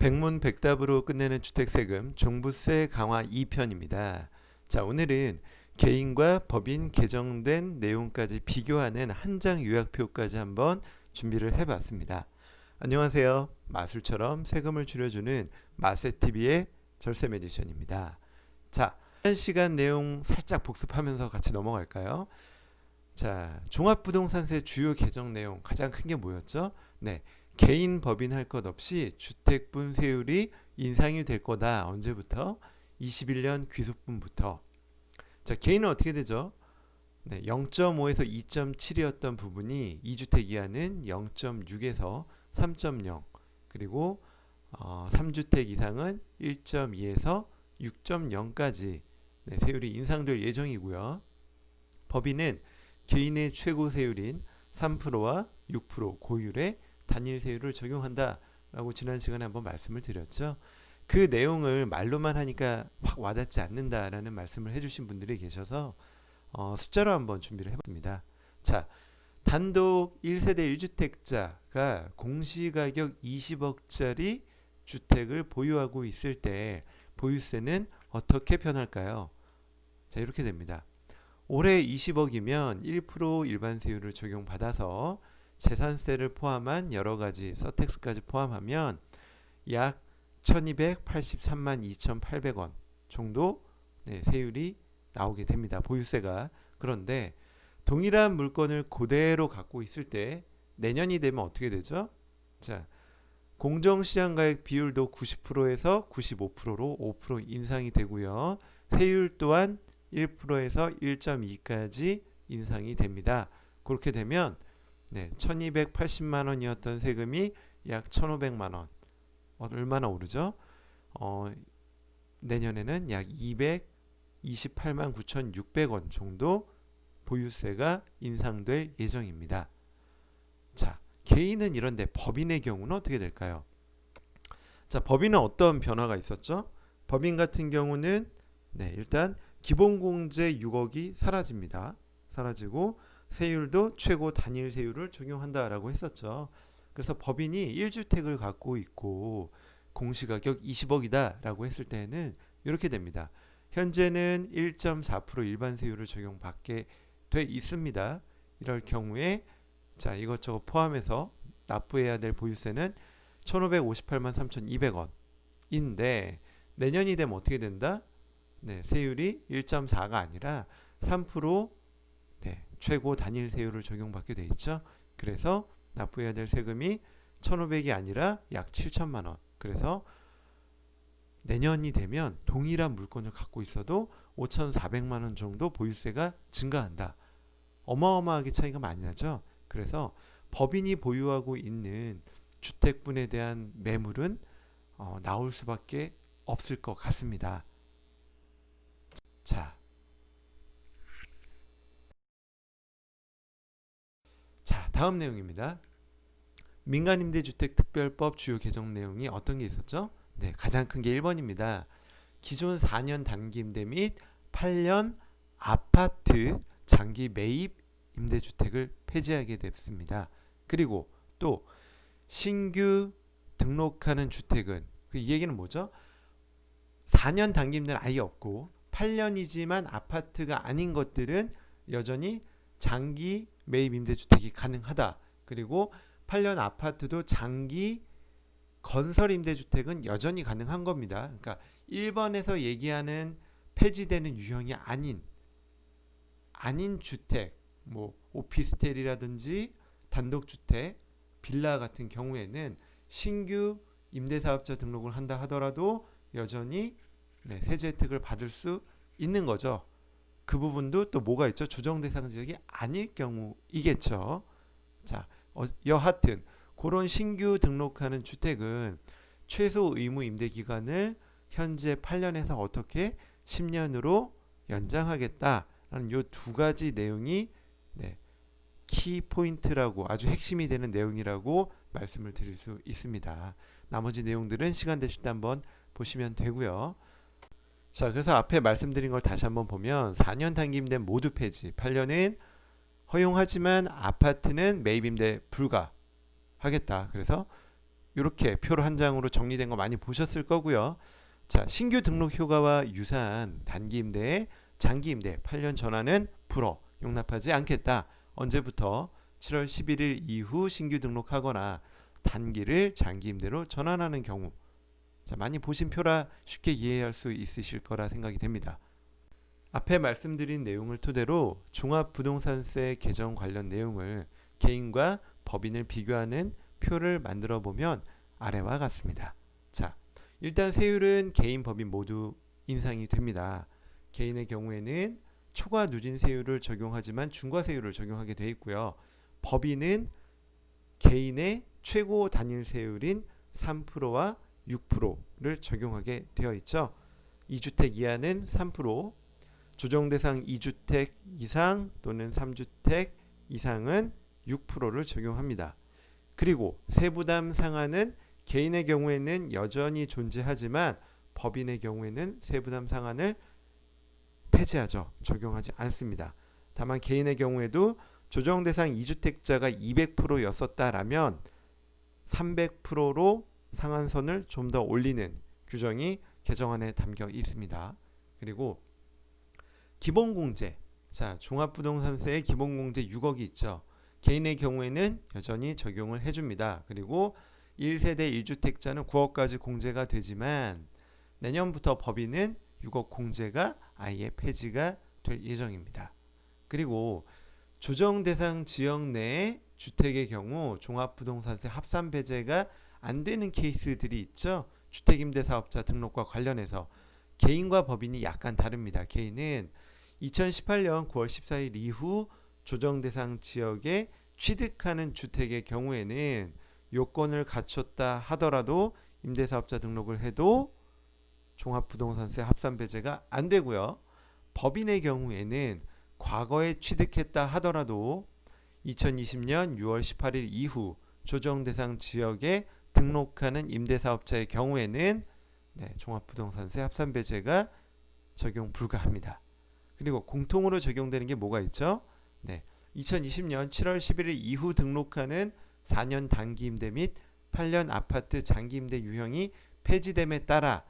백문백답으로 끝내는 주택세금 종부세 강화 2편입니다. 자, 오늘은 개인과 법인 개정된 내용까지 비교하는 한 장 요약표까지 한번 준비를 해봤습니다. 안녕하세요. 마술처럼 세금을 줄여주는 마세TV의 절세 에디션입니다. 자, 한 시간 내용 살짝 복습하면서 같이 넘어갈까요? 자, 종합부동산세 주요 개정 내용 가장 큰 게 뭐였죠? 네, 개인 법인 할 것 없이 주택분세율이 인상이 될 거다. 언제부터? 21년 귀속분부터. 자, 개인은 어떻게 되죠? 네, 0.5에서 2.7이었던 부분이 2주택 이하는 0.6에서 3.0, 그리고 3주택 이상은 1.2에서 6.0까지 세율이 인상될 예정이고요. 법인은 개인의 최고 세율인 3%와 6% 고율의 단일 세율을 적용한다라고 지난 시간에 한번 말씀을 드렸죠. 그 내용을 말로만 하니까 확 와닿지 않는다라는 말씀을 해주신 분들이 계셔서 숫자로 한번 준비를 해봤습니다. 자, 단독 1세대 1주택자가 공시가격 20억짜리 주택을 보유하고 있을 때 보유세는 어떻게 변할까요? 자, 이렇게 됩니다. 올해 20억이면 1% 일반세율을 적용받아서 재산세를 포함한 여러가지 서택스까지 포함하면 약 1283만 2800원 정도 세율이 나오게 됩니다. 보유세가. 그런데 동일한 물건을 그대로 갖고 있을 때 내년이 되면 어떻게 되죠? 자, 공정시장가액 비율도 90%에서 95%로 5% 인상이 되고요. 세율 또한 1%에서 1.2까지 인상이 됩니다. 그렇게 되면 1280만 원이었던 세금이 약 1500만 원. 얼마나 오르죠? 내년에는 약 228만 9600원 정도 보유세가 인상될 예정입니다. 자, 개인은 이런데 법인의 경우는 어떻게 될까요? 자, 법인은 어떤 변화가 있었죠? 법인 같은 경우는 일단 기본공제 6억이 사라집니다. 사라지고 세율도 최고 단일 세율을 적용한다라고 했었죠. 그래서 법인이 1주택을 갖고 있고 공시가격 20억이다 라고 했을 때는 이렇게 됩니다. 현재는 1.4% 일반 세율을 적용받게 돼 있습니다. 이럴 경우에 자, 이것저것 포함해서 납부해야 될 보유세는 1558만 3200원인데 내년이 되면 어떻게 된다? 세율이 1.4가 아니라 3% 최고 단일 세율을 적용받게 돼 있죠. 그래서 납부해야 될 세금이 1,500이 아니라 약 7천만 원. 그래서 내년이 되면 동일한 물건을 갖고 있어도 5,400만 원 정도 보유세가 증가한다. 어마어마하게 차이가 많이 나죠. 그래서 법인이 보유하고 있는 주택분에 대한 매물은 나올 수밖에 없을 것 같습니다. 자, 다음 내용입니다. 민간임대주택특별법 주요 개정 내용이 어떤 게 있었죠? 가장 큰 게 1번입니다. 기존 4년 단기 임대 및 8년 아파트 장기 매입 임대주택을 폐지하게 됐습니다. 그리고 또 신규 등록하는 주택은 이 얘기는 뭐죠? 4년 단기 임대는 아예 없고 8년이지만 아파트가 아닌 것들은 여전히 장기 매입 임대주택이 가능하다. 그리고 8년 아파트도 장기 건설 임대주택은 여전히 가능한 겁니다. 그러니까 1번에서 얘기하는 폐지되는 유형이 아닌 주택, 뭐 오피스텔이라든지 단독주택, 빌라 같은 경우에는 신규 임대사업자 등록을 한다 하더라도 여전히 세제 혜택을 받을 수 있는 거죠. 그 부분도 또 뭐가 있죠? 조정 대상 지역이 아닐 경우이겠죠. 자, 여하튼 그런 신규 등록하는 주택은 최소 의무 임대 기간을 현재 8년에서 어떻게 10년으로 연장하겠다라는 요 두 가지 내용이 키 포인트라고 아주 핵심이 되는 내용이라고 말씀을 드릴 수 있습니다. 나머지 내용들은 시간 되실 때 한번 보시면 되고요. 자, 그래서 앞에 말씀드린 걸 다시 한번 보면 4년 단기 임대 모두 폐지, 8년은 허용하지만 아파트는 매입 임대 불가하겠다. 그래서 이렇게 표로 한 장으로 정리된 거 많이 보셨을 거고요. 자, 신규 등록 휴가와 유사한 단기 임대에 장기 임대 8년 전환은 불어 용납하지 않겠다. 언제부터? 7월 11일 이후 신규 등록하거나 단기를 장기 임대로 전환하는 경우. 자, 많이 보신 표라 쉽게 이해할 수 있으실 거라 생각이 됩니다. 앞에 말씀드린 내용을 토대로 종합부동산세 개정 관련 내용을 개인과 법인을 비교하는 표를 만들어 보면 아래와 같습니다. 자, 일단 세율은 개인, 법인 모두 인상이 됩니다. 개인의 경우에는 초과 누진 세율을 적용하지만 중과 세율을 적용하게 되어 있고요. 법인은 개인의 최고 단일 세율인 3%와 6%를 적용하게 되어 있죠. 2주택 이하는 3%, 조정대상 2주택 이상 또는 3주택 이상은 6%를 적용합니다. 그리고 세부담 상한은 개인의 경우에는 여전히 존재하지만 법인의 경우에는 세부담 상한을 폐지하죠. 적용하지 않습니다. 다만 개인의 경우에도 조정대상 2주택자가 200%였었다라면 300%로 상한선을 좀 더 올리는 규정이 개정안에 담겨 있습니다. 그리고 기본공제, 자, 종합부동산세의 기본공제 6억이 있죠. 개인의 경우에는 여전히 적용을 해줍니다. 그리고 1세대 1주택자는 9억까지 공제가 되지만 내년부터 법인은 6억 공제가 아예 폐지가 될 예정입니다. 그리고 조정대상 지역 내의 주택의 경우 종합부동산세 합산 배제가 안 되는 케이스들이 있죠. 주택임대사업자 등록과 관련해서 개인과 법인이 약간 다릅니다. 개인은 2018년 9월 14일 이후 조정대상 지역에 취득하는 주택의 경우에는 요건을 갖췄다 하더라도 임대사업자 등록을 해도 종합부동산세 합산 배제가 안 되고요. 법인의 경우에는 과거에 취득했다 하더라도 2020년 6월 18일 이후 조정대상 지역에 등록하는 임대사업자의 경우에는 종합부동산세 합산 배제가 적용 불가합니다. 그리고 공통으로 적용되는 게 뭐가 있죠? 2020년 7월 11일 이후 등록하는 4년 단기 임대 및 8년 아파트 장기 임대 유형이 폐지됨에 따라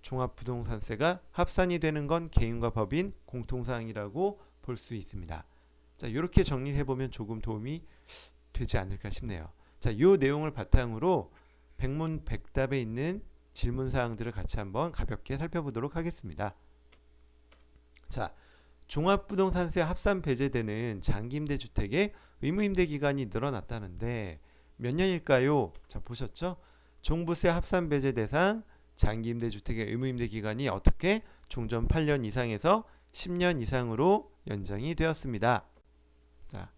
종합부동산세가 합산이 되는 건 개인과 법인 공통사항이라고 볼 수 있습니다. 자, 이렇게 정리를 해보면 조금 도움이 되지 않을까 싶네요. 자, 이 내용을 바탕으로 백문백답에 있는 질문사항들을 같이 한번 가볍게 살펴보도록 하겠습니다. 자, 종합부동산세 합산 배제되는 장기임대주택의 의무임대 기간이 늘어났다는데 몇 년일까요? 자, 보셨죠? 종부세 합산 배제 대상 장기임대주택의 의무임대 기간이 어떻게 종전 8년 이상에서 10년 이상으로 연장이 되었습니다. 자,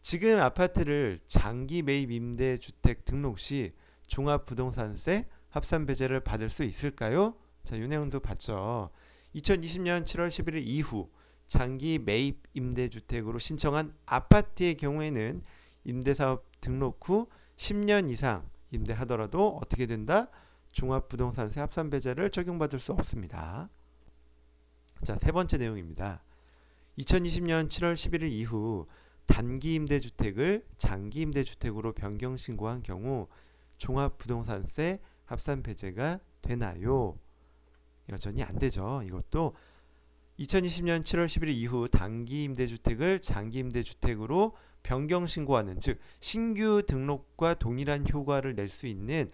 지금 아파트를 장기 매입 임대주택 등록 시 종합부동산세 합산 배제를 받을 수 있을까요? 자, 이 내용도 봤죠. 2020년 7월 11일 이후 장기 매입 임대주택으로 신청한 아파트의 경우에는 임대사업 등록 후 10년 이상 임대하더라도 어떻게 된다? 종합부동산세 합산 배제를 적용받을 수 없습니다. 자, 세 번째 내용입니다. 2020년 7월 11일 이후 단기 임대주택을 장기 임대주택으로 변경 신고한 경우 종합부동산세 합산 배제가 되나요? 여전히 안 되죠. 이것도 2020년 7월 11일 이후 단기 임대주택을 장기 임대주택으로 변경 신고하는, 즉 신규 등록과 동일한 효과를 낼 수 있는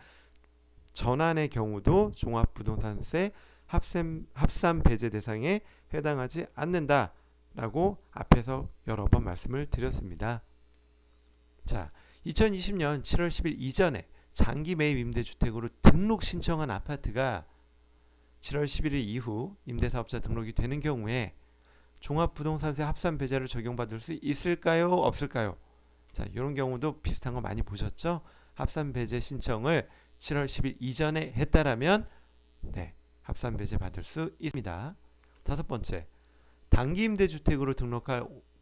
전환의 경우도 종합부동산세 합산 배제 대상에 해당하지 않는다라고 앞에서 여러 번 말씀을 드렸습니다. 자, 2020년 7월 10일 이전에 장기 매입 임대주택으로 등록 신청한 아파트가 7월 11일 이후 임대사업자 등록이 되는 경우에 종합부동산세 합산 배제를 적용받을 수 있을까요? 없을까요? 자, 이런 경우도 비슷한 거 많이 보셨죠? 합산 배제 신청을 7월 10일 이전에 했다라면 합산 배제 받을 수 있습니다. 다섯 번째, 단기 임대주택으로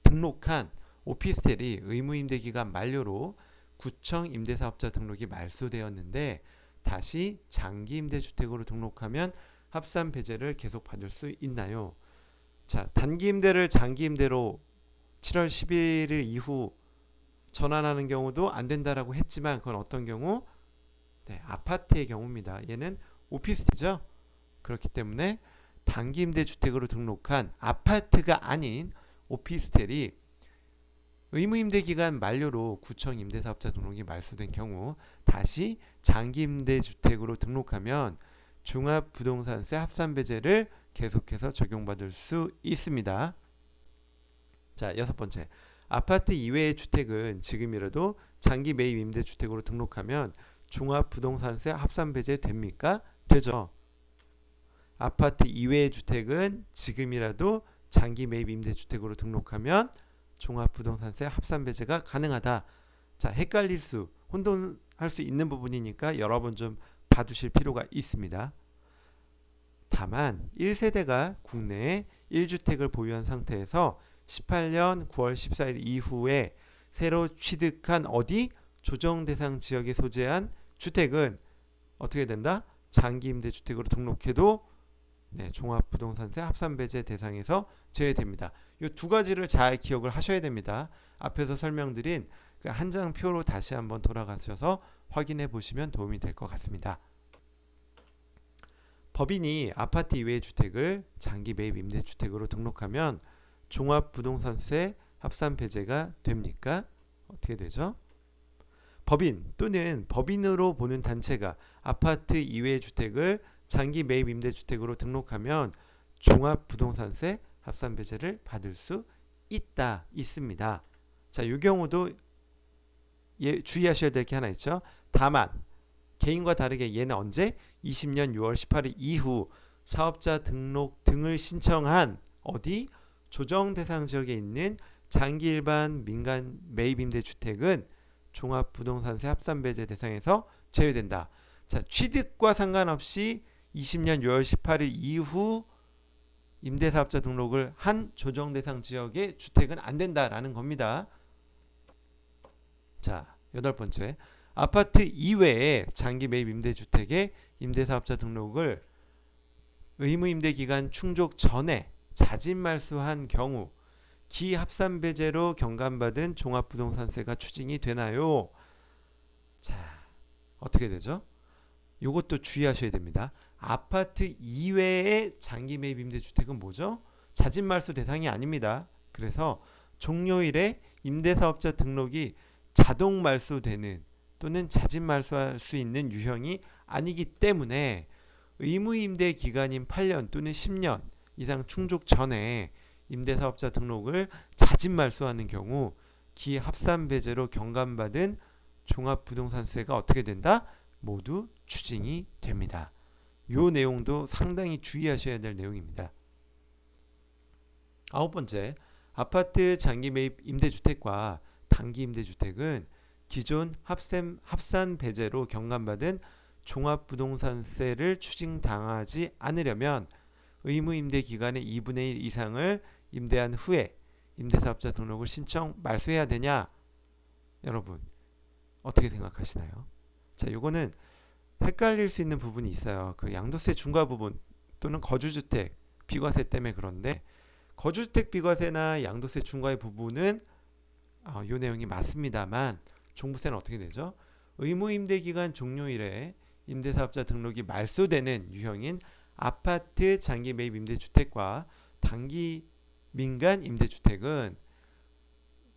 등록한 오피스텔이 의무임대 기간 만료로 구청 임대사업자 등록이 말소되었는데 다시 장기 임대주택으로 등록하면 합산 배제를 계속 받을 수 있나요? 자, 단기 임대를 장기 임대로 7월 11일 이후 전환하는 경우도 안 된다라고 했지만 그건 어떤 경우? 네, 아파트의 경우입니다. 얘는 오피스텔이죠. 그렇기 때문에 단기 임대주택으로 등록한 아파트가 아닌 오피스텔이 의무임대기간 만료로 구청 임대사업자 등록이 말소된 경우 다시 장기임대주택으로 등록하면 종합부동산세 합산배제를 계속해서 적용받을 수 있습니다. 자, 여섯 번째. 아파트 이외의 주택은 지금이라도 장기 매입 임대주택으로 등록하면 종합부동산세 합산배제 됩니까? 되죠. 아파트 이외의 주택은 지금이라도 장기 매입 임대주택으로 등록하면 종합부동산세 합산배제가 가능하다. 자, 혼돈할 수 있는 부분이니까 여러 번 좀 봐두실 필요가 있습니다. 다만 1세대가 국내에 1주택을 보유한 상태에서 18년 9월 14일 이후에 새로 취득한 조정대상 지역에 소재한 주택은 어떻게 된다? 장기임대주택으로 등록해도 종합부동산세 합산배제 대상에서 제외됩니다. 이 두 가지를 잘 기억을 하셔야 됩니다. 앞에서 설명드린 그 한 장 표로 다시 한번 돌아가셔서 확인해 보시면 도움이 될 것 같습니다. 법인이 아파트 이외의 주택을 장기 매입 임대주택으로 등록하면 종합부동산세 합산배제가 됩니까? 어떻게 되죠? 법인 또는 법인으로 보는 단체가 아파트 이외의 주택을 장기 매입 임대주택으로 등록하면 종합부동산세 합산배제를 받을 수 있습니다. 자, 이 경우도 주의하셔야 될 게 하나 있죠. 다만 개인과 다르게 얘는 언제? 20년 6월 18일 이후 사업자 등록 등을 신청한 조정 대상 지역에 있는 장기 일반 민간 매입 임대주택은 종합부동산세 합산배제 대상에서 제외된다. 자, 취득과 상관없이 20년 6월 18일 이후 임대사업자 등록을 한 조정 대상 지역의 주택은 안 된다라는 겁니다. 자, 여덟 번째. 아파트 이외에 장기 매입 임대주택의 임대사업자 등록을 의무임대기간 충족 전에 자진 말소한 경우 기합산배제로 경감받은 종합부동산세가 추징이 되나요? 자, 어떻게 되죠? 이것도 주의하셔야 됩니다. 아파트 이외의 장기 매입 임대주택은 뭐죠? 자진 말소 대상이 아닙니다. 그래서 종료일에 임대사업자 등록이 자동 말소되는 또는 자진 말소할 수 있는 유형이 아니기 때문에 의무임대 기간인 8년 또는 10년 이상 충족 전에 임대사업자 등록을 자진 말소하는 경우 기합산배제로 경감받은 종합부동산세가 어떻게 된다? 모두 추징이 됩니다. 이 내용도 상당히 주의하셔야 될 내용입니다. 아홉 번째, 아파트 장기 매입 임대주택과 단기 임대주택은 기존 합산 배제로 경감받은 종합부동산세를 추징당하지 않으려면 의무임대 기간의 2분의 1 이상을 임대한 후에 임대사업자 등록을 신청 말소해야 되냐? 여러분 어떻게 생각하시나요? 자, 요거는 헷갈릴 수 있는 부분이 있어요. 그 양도세 중과 부분 또는 거주주택 비과세 때문에 그런데 거주주택 비과세나 양도세 중과의 부분은 요 내용이 맞습니다만 종부세는 어떻게 되죠? 의무임대기간 종료일에 임대사업자 등록이 말소되는 유형인 아파트 장기 매입 임대주택과 단기 민간 임대주택은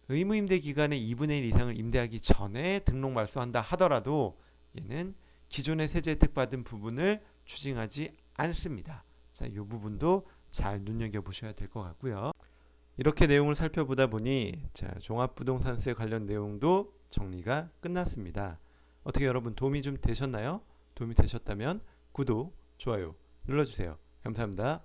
의무임대 기간의 2분의 1 이상을 임대하기 전에 등록 말소한다 하더라도 얘는 기존의 세제 혜택 받은 부분을 추징하지 않습니다. 자, 이 부분도 잘 눈여겨보셔야 될 것 같고요. 이렇게 내용을 살펴보다 보니 종합부동산세 관련 내용도 정리가 끝났습니다. 어떻게 여러분 도움이 좀 되셨나요? 도움이 되셨다면 구독, 좋아요 눌러주세요. 감사합니다.